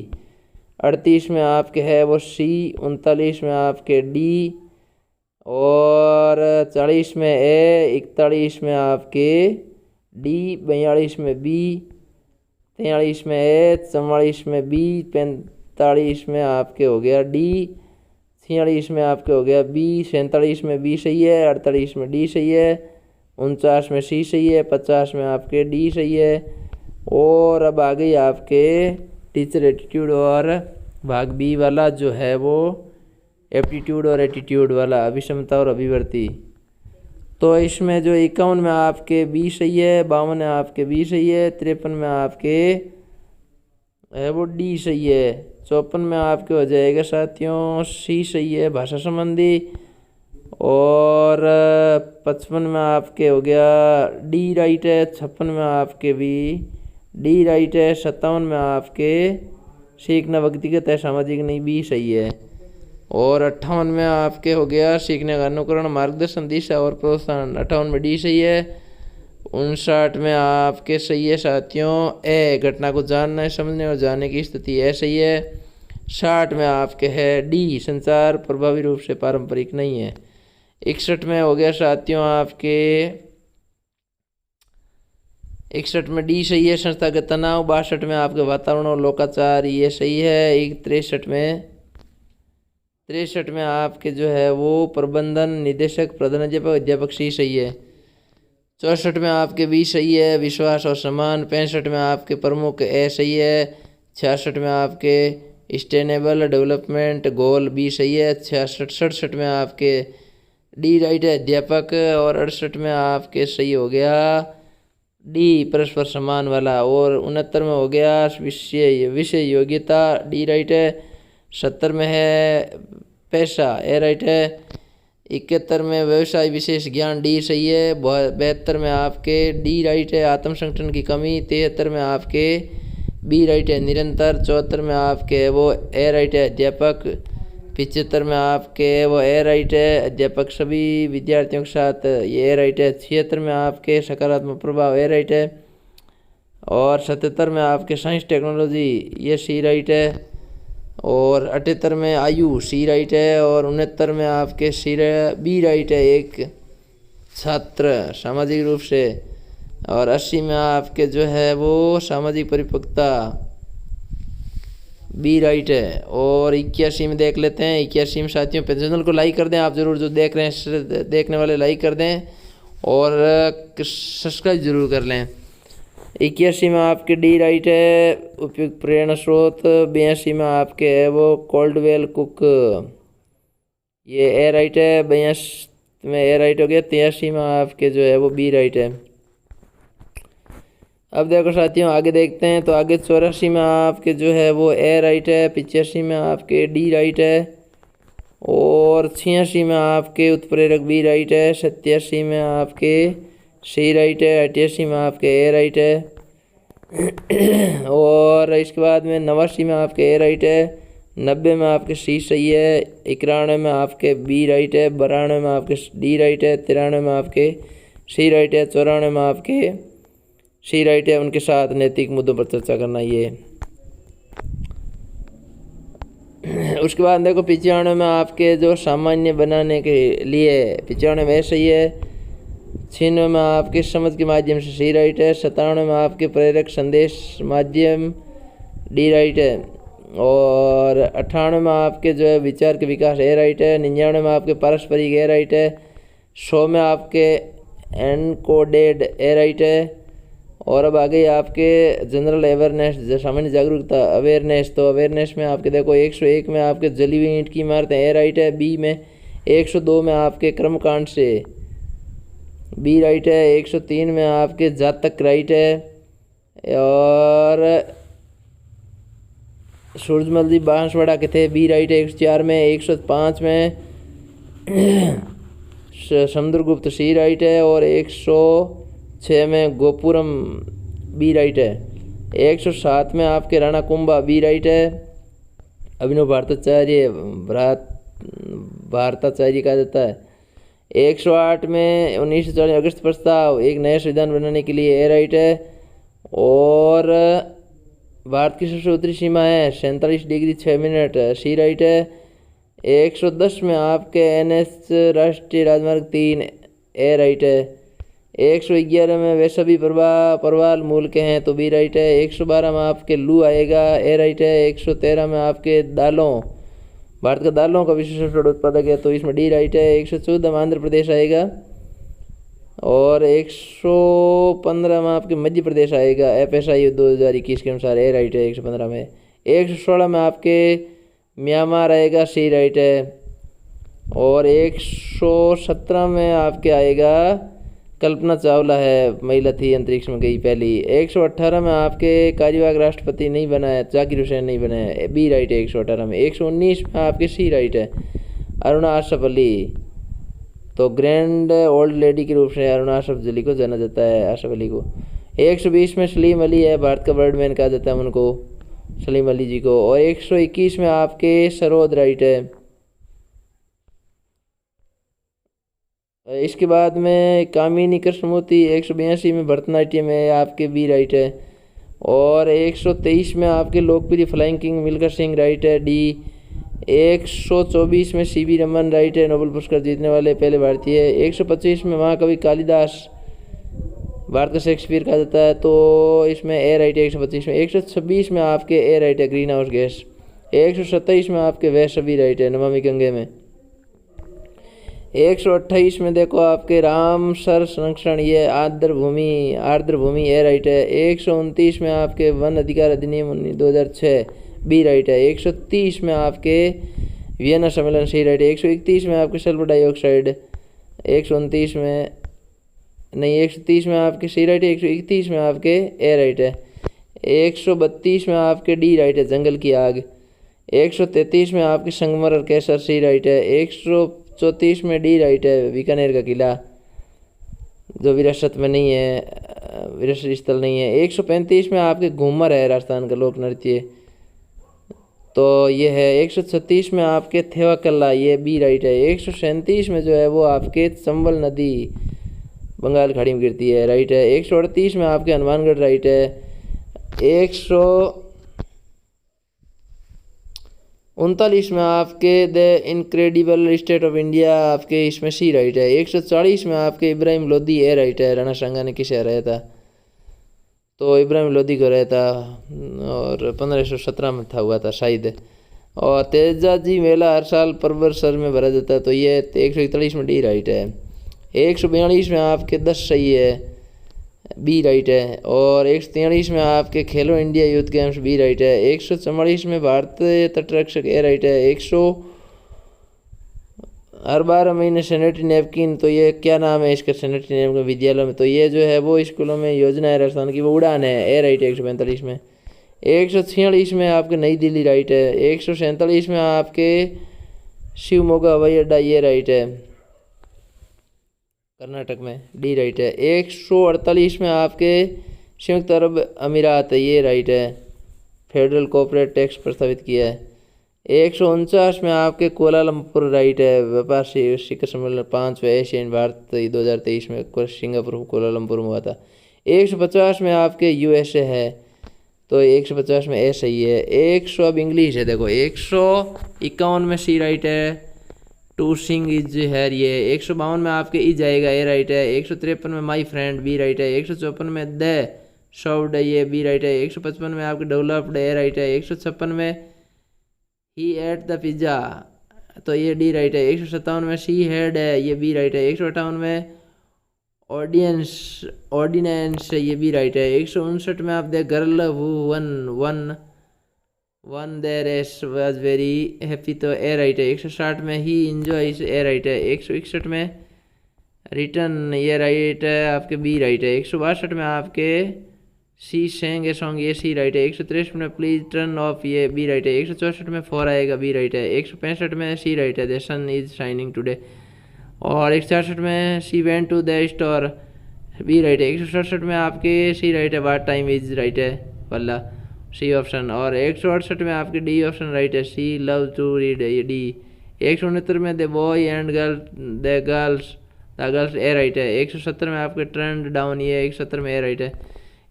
38 में आपके है वो सी। 39 में आपके डी और 40 में ए। 41 में आपके डी। 42 में बी। 43 में ए। 44 में बी। 45 में आपके हो गया डी। 46 में आपके हो गया बी। 47 में बी सही है। 48 में डी सही है। 49 में सी सही है। 50 में आपके डी सही है। और अब आ गई आपके टीचर एटीट्यूड और भाग बी वाला जो है वो एप्टीट्यूड और एटीट्यूड वाला, अभिक्षमता और अभिवृत्ति। तो इसमें जो 51 में आपके बी सही है, 52 में आपके बी सही है, 53 में आपके है वो डी सही है, 54 में आपके हो जाएगा साथियों सी सही है भाषा संबंधी, और 55 में आपके हो गया डी राइट है, 56 में आपके भी डी राइट है, 57 में आपके सीखना व्यक्तिगत है सामाजिक नहीं बी सही है, और 58 में आपके हो गया सीखने का अनुकरण मार्गदर्शन दिशा और प्रोत्साहन 58 में डी सही है, 59 में आपके सही है साथियों ए घटना को जानना है समझने और जानने की स्थिति ए सही है, 60 में आपके है डी संचार प्रभावी रूप से पारंपरिक नहीं है, 61 में हो गया साथियों आपके 61 में डी सही है संस्थागत तनाव, 62 में आपके वातावरण और लोकाचार ये सही है, 63 में आपके जो है वो प्रबंधन निदेशक प्रधानाध्यापक अध्यापक सी सही है, 64 में आपके बी सही है विश्वास और सम्मान, 65 में आपके प्रमुख ए सही है, 66 में आपके सस्टेनेबल डेवलपमेंट गोल बी सही है, 67 में आपके डी राइट है अध्यापक, और 68 में आपके सही हो गया डी परस्पर सम्मान वाला, और 69 में हो गया विषय योग्यता डी राइट है, 70 में है पैसा ए राइट है, 71 में व्यवसाय विशेष ज्ञान डी सही है, 72 में आपके डी राइट है आत्मसंगठन की कमी, 73 में आपके बी राइट है निरंतर, 74 में आपके वो ए राइट है अध्यापक, 75 में आपके वो ए राइट है अध्यापक सभी विद्यार्थियों के साथ ये ए राइट है, 76 में आपके सकारात्मक प्रभाव ए राइट है, और 77 में आपके साइंस टेक्नोलॉजी ये सी राइट है, और 78 में आयु सी राइट है, और 69 में आपके सी बी राइट है एक छात्र सामाजिक रूप से, और 80 में आपके जो है वो सामाजिक परिपक्वता बी राइट है, और 81 में देख लेते हैं। 81 में साथियों पे चैनल को लाइक कर दें आप ज़रूर, जो देख रहे हैं देखने वाले लाइक कर दें और सब्सक्राइब जरूर कर लें। 81 में आपके डी राइट है उपयुक्त प्रेरणा स्रोत, 82 में आपके है वो कोल्डवेल कुक ये ए राइट है, 82 में ए राइट हो गया, 83 में आपके जो है वो बी राइट है। अब देखो साथियों आगे देखते हैं, तो आगे 84 में आपके जो है वो ए राइट है, 85 में आपके डी राइट है, और 86 में आपके उत्प्रेरक बी राइट है, 87 में आपके सी राइट है, 88 में आपके ए राइट है, और इसके बाद में 89 में आपके ए राइट है, 90 में आपके सी सही है, 91 में आपके बी राइट है, 92 में आपके डी राइट है, 93 में आपके सी राइट है, 94 में आपके सी राइट है। उनके साथ नैतिक मुद्दों पर चर्चा करना ये। उसके बाद देखो 95 में आपके जो सामान्य बनाने के लिए 95 में सही है, 96 में आपके समझ के माध्यम से सी राइट है, 97 में आपके प्रेरक संदेश माध्यम डी राइट है, और 98 में आपके जो है विचार के विकास ए राइट है, 99 में आपके पारस्परिक ए राइट है, 100 में आपके एनकोडेड ए राइट है, और अब आ गई आपके जनरल अवेयरनेस सामान्य जागरूकता अवेयरनेस। तो अवेयरनेस में आपके देखो 101 में आपके जली हुई ईंट की इमारतें ए राइट है, बी में 102 में आपके कर्मकांड से बी राइट है, 103 में आपके जातक राइट है, और सूरजमल जी बांसवाड़ा के थे बी राइट है 104 में, 105 में समुद्रगुप्त सी राइट है, और 106 में गोपुरम बी राइट है, 107 में आपके राणा कुंभा बी राइट है, अभिनव भारताचार्य भारताचार्य कहा जाता है, 108 में 1940 अगस्त प्रस्ताव एक नया संविधान बनाने के लिए ए राइट है, और भारत की सबसे उत्तरी सीमा है 47 डिग्री 6 मिनट सी राइट है, 110 में आपके NH राष्ट्रीय राजमार्ग 3 ए राइट है, 111 में वे सभी परवाल मूल के हैं तो बी राइट है, 112 में आपके लू आएगा ए राइट है, 113 में आपके दालों भारत का दालों का विश्व सबसे बड़ा उत्पादक है तो इसमें डी राइट है, 114 में आंध्र प्रदेश आएगा, और 115 में आपके मध्य प्रदेश आएगा, FSI 2021 के अनुसार ए राइट है 115 में। 116 में आपके म्यांमार आएगा, सी राइट है। और 117 में आपके आएगा कल्पना चावला है, महिला थी, अंतरिक्ष में गई पहली। 118 में आपके कार्यवाहक राष्ट्रपति नहीं बना है, जाकिर हुसैन नहीं बना है, बी राइट है 118 में। 119 में आपके सी राइट है, अरुणा आशरफ अली। तो ग्रैंड ओल्ड लेडी के रूप से अरुणा आशरफ अली को जाना जाता है, आशरफ अली को। 120 में सलीम अली है, भारत का बर्डमैन कहा जाता है उनको, सलीम अली जी को। और 121 में आपके सरोद राइट है। इसके बाद में कामिनी कृष्णमूर्ति 182 में भरतनाट्यम है, आपके बी राइट है। और 123 में आपके लोकप्रिय flying king Milkha Singh right है, डी। 124 में CV रमन राइट है, नोबेल पुरस्कार जीतने वाले पहले भारतीय। 125 में महाकवि कालिदास, भारत का शेक्सपियर कहा जाता है, तो इसमें ए राइट है 125 में। 126 में आपके ए राइट है, ग्रीन हाउस गैस। 127 में आपके वैश्वी राइट है, नमामि गंगे में। 128 में देखो आपके रामसर संरक्षण, ये आर्द्र भूमि ए राइट है। 129 में आपके वन अधिकार अधिनियम 2006, बी राइट है। 130 में आपके वियना सम्मेलन, सी राइट है। 131 में आपके सल्फर डाइऑक्साइड, 129 में नहीं, 130 में आपके सी राइट है। 131 में आपके ए राइट है। 132 में आपके डी राइट है, जंगल की आग। 133 में आपके संगमरमर केसर, सी राइट है। 134 में डी राइट है, बीकानेर का किला जो विरासत में नहीं है, विरासत स्थल नहीं है। 135 में आपके घूमर है, राजस्थान का लोक नृत्य, तो ये है। 136 में आपके थेवाकल्ला, ये बी राइट है। 137 में जो है वो आपके चंबल नदी बंगाल खाड़ी में गिरती है, राइट है। 138 में आपके हनुमानगढ़ राइट है। 139 में आपके the incredible state of India, आपके इसमें सी राइट है। 140 में आपके इब्राहिम लोदी, ए राइट है। राणा सांगा ने किसे हराया था, तो इब्राहिम लोदी को हराया था, और 1517 में था, हुआ था शायद। और तेजाजी मेला हर साल परवरसर में भरा जाता है, तो ये 141 में डी राइट है। 142 में आपके 10 सही है, बी राइट है। और 143 में आपके Khelo India youth games, B right है। 144 में भारतीय तटरक्षक, ए राइट है। 100 हर 12 महीने सैनिटरी नैपकिन, तो ये क्या नाम है इसका सैनिटरी नैपकिन विद्यालय में, तो ये जो है वो स्कूलों में योजना है राजस्थान की, वो उड़ान है, ए राइट है 145 में। 146 में आपके नई दिल्ली राइट है। 147 में आपके शिवमोगा हवाई अड्डा, ये राइट है, कर्नाटक में, डी राइट है। 148 में आपके संयुक्त अरब अमीरात, ये राइट है, फेडरल कॉर्पोरेट टैक्स प्रस्तावित किया है। 149 में आपके कोलालमपुर राइट है, व्यापार शिखर सम्मेलन 5वें एशियन भारत 2023 में सिंगापुर कोलालमपुर में हुआ था। 150 में आपके USA है, तो 150 में ए सही है। 100 अब इंग्लिश है, देखो 151 में सी राइट है, टू सिंग इज है ये। 152 में आपके इज आएगा, ए राइट है। 153 में माई फ्रेंड, बी राइट है। 154 में द शॉव्ड, ये बी राइट है। 155 में आपके डेवलप्ड, ए राइट है। 156 में ही एट द पिज्जा, तो ये डी राइट है। 157 में शी हैड है, ये बी राइट है। 158 में ऑर्डिनेंस, ये बी राइट है। 159 में आप the girl who won the race was very happy, तो ए राइट है। 160 में ही इंजॉय, ए राइट है। 161 में रिटर्न, ये राइट है, आपके बी राइट है। 162 में आपके सी सेंग ए सॉन्ग, ये सी राइट है। 163 में प्लीज टर्न ऑफ, ये बी राइट है। 164 में फॉर आएगा, बी राइट है। 165 में सी राइट है, the sun is shining today. और 166 में C went to the store, B right है। 167 में आपके सी राइट है, वाट टाइम इज राइट है, वाला सी ऑप्शन। और 168 में आपके डी ऑप्शन राइट है, सी लव टू रीड, ये डी। 169 में the boy and girls A right है। 170 में आपके ट्रेंड डाउन, ये 170 में ए राइट है।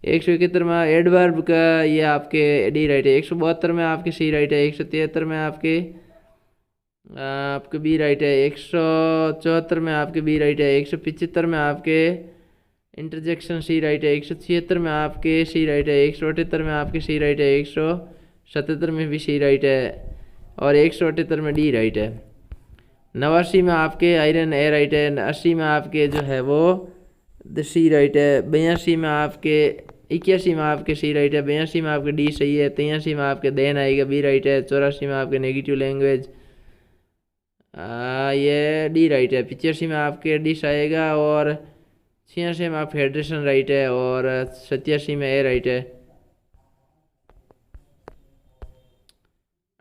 171 में एडवर्ब का, ये आपके डी राइट है। 172 में आपके सी राइट है। 173 में आपके बी राइट है। 174 में आपके बी राइट है। 175 में आपके इंटरजेक्शन, सी राइट है। 176 में आपके सी राइट है। 178 में आपके सी राइट है। 177 में भी सी राइट है। और 178 में डी राइट है। 89 में आपके आयरन, ए राइट है। 80 में आपके जो है वो सी राइट है। 82 में आपके 81 में आपके सी राइट है। 82 में आपके डी सही है। 83 में आपके देन आएगा बी राइट है। 84 में आपके नेगेटिव लैंग्वेज ये डी राइट है। 85 में आपके डिश आएगा और 86 में आप फेडरेशन राइट है और 87 में ए राइट है।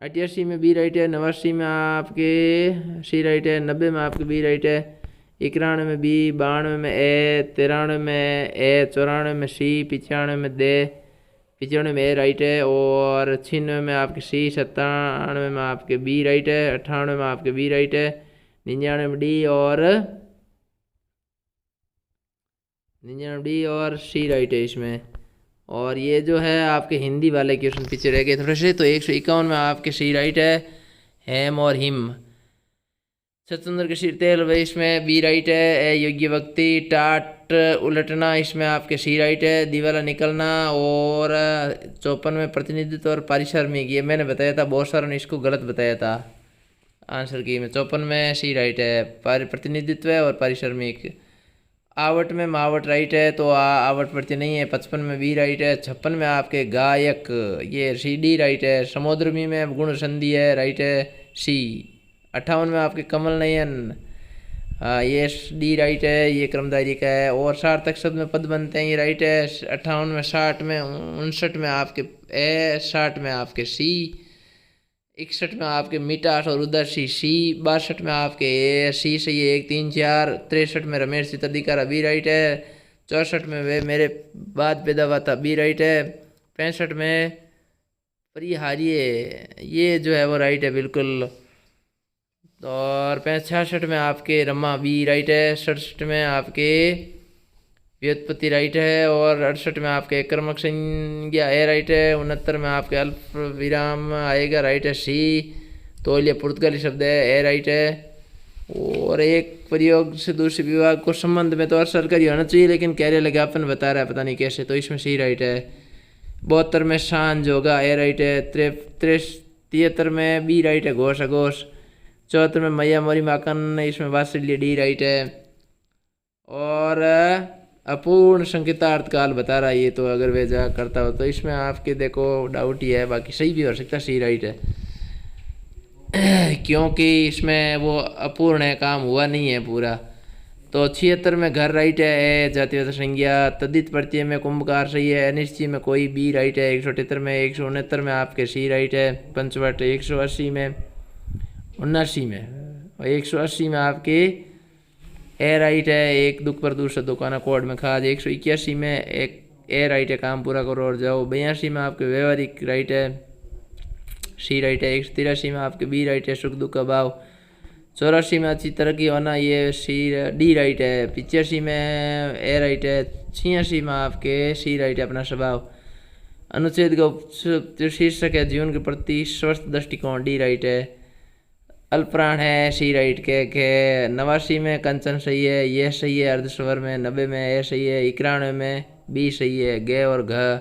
88 में बी राइट है। 89 में आपके सी राइट है। 90 में आपके बी राइट है। 91 में बी। 92 में ए। 93 में ए। 94 में सी। 95 में दे। 95 में ए राइट है और 96 में आपके सी। 97 में आपके बी राइट है। 98 में आपके बी राइट है। 99 में डी और 99 डी और सी राइट है इसमें। और ये जो है आपके हिंदी वाले क्वेश्चन पीछे रह गए थोड़े से, तो 151 में आपके सी राइट है। हेम और हिम। 77 के सिर तेल भाई इसमें बी राइट है। योग्य व्यक्ति। टाट उलटना इसमें आपके सी राइट है। दीवाला निकलना। और 54 में प्रतिनिधित्व और पारिश्रमिक, ये मैंने बताया था, बहुत सारों ने इसको गलत बताया था आंसर की में। 54 में सी राइट है। प्रतिनिधित्व और पारिश्रमिक। आवट में मावट राइट है तो आवट पड़ती नहीं है। 55 में बी राइट है। 56 में आपके गायक, ये सी डी राइट है। समुद्रमी में गुण संधि है राइट है सी। 58 में आपके कमल नयन, ये डी राइट है, ये क्रमधारी का है। और सार्थक शब्द में पद बनते हैं, ये राइट है। 58 में 60 में 59 में आपके ए। 60 में आपके सी। 61 में आपके मिठास और उदासी सी। 62 में आपके ए सी सही है 1 3 4। 63 में रमेश चित्राधिकार बी राइट है। 64 में वे मेरे बाद पैदा हुआ था बी राइट है। 65 में परिहारिये, ये जो है वो राइट है बिल्कुल। और 66 में आपके रमा बी राइट है। 67 में आपके व्युत्पत्ति राइट है। और 68 में आपके कर्मक संज्ञा ए राइट है। 69 में आपके अल्प विराम आएगा राइट है सी। तो ये पुर्तगाली शब्द है ए राइट है। और एक प्रयोग से दूसरे विभाग को संबंध में तो सरकारी होना चाहिए, लेकिन कार्य लगापन बता रहा है पता नहीं कैसे, तो इसमें सी राइट है। 72 में सांझ होगा ए राइट है। 73 में बी राइट है घोष अघोष। 74 में मैया मोरी माकन, इसमें वात्सल्य डी राइट है। और अपूर्ण संकेतार्थ काल बता रहा है ये, तो अगर वे जा करता हो तो इसमें आपके देखो डाउट ही है, बाकी सही भी हो सकता है, सी राइट है। क्योंकि इसमें वो अपूर्ण है, काम हुआ नहीं है पूरा। तो 76 में घर राइट है। जातिवाद संज्ञा। तद्धित प्रत्यय में कुंभकार सही है। अनिश्चित में कोई बी राइट है। 178 में 169 में आपके सी राइट है। पंचवट 180 में 79 में और 180 में आपके ए राइट है। एक दुख पर दूसरा दुकाना कोड में खाद। 181 में एक ए राइट है, काम पूरा करो और जाओ। 82 में आपके व्यवहारिक राइट है, सी राइट है। 183 में आपके बी राइट है, सुख दुख का भाव। 84 में अच्छी तरक्की होना, ये सी डी राइट है। 85 में ए राइट है। 86 में आपके सी राइट है, अपना स्वभाव। अनुच्छेद का जो शीर्षक है जीवन के प्रति स्वस्थ दृष्टिकोण, डी राइट है। अल्पप्राण है, सी राइट के 89 में कंचन सही है, ये सही है अर्धस्वर में। 90 में ए सही है। 91 में बी सही है, गे और घ।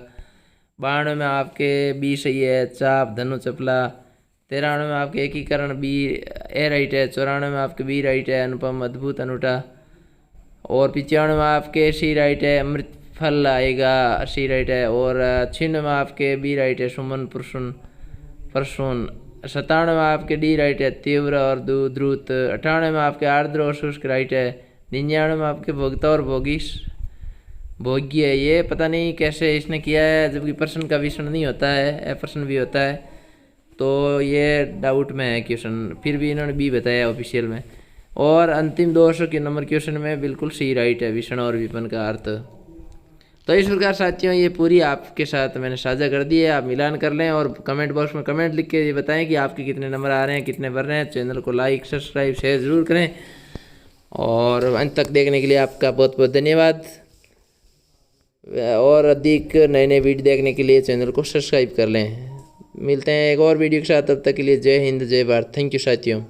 92 में आपके बी सही है, चाप धनु चपला। 93 में आपके एकीकरण बी ए राइट है। 94 में आपके बी राइट है, अनुपम अद्भुत अनूठा। और 95 में आपके सी राइट है, अमृत फल आएगा, सी राइट है। और 96 में आपके बी राइट है, सुमन पुरुषुन परसुन। 97 में आपके डी राइट है, तीव्र और द्रुत। 98 में आपके आर्द्र और शुष्क राइट है। 99 में आपके भोक्ता और भोग्य है, ये पता नहीं कैसे इसने किया है, जबकि प्रश्न का विषण नहीं होता है, प्रश्न भी होता है, तो ये डाउट में है क्वेश्चन। फिर भी इन्होंने बी बताया ऑफिशियल में। और अंतिम 200 के नंबर क्वेश्चन में बिल्कुल सी राइट है, विषण और विपन का अर्थ। तो इस प्रकार साथियों ये पूरी आपके साथ मैंने साझा कर दी है, आप मिलान कर लें और कमेंट बॉक्स में कमेंट लिख के ये बताएं कि आपके कितने नंबर आ रहे हैं, कितने भर रहे हैं। चैनल को लाइक सब्सक्राइब शेयर ज़रूर करें और अंत तक देखने के लिए आपका बहुत बहुत धन्यवाद। और अधिक नए नए वीडियो देखने के लिए चैनल को सब्सक्राइब कर लें। मिलते हैं एक और वीडियो के साथ, तब तक के लिए जय हिंद जय भारत। थैंक यू साथियों।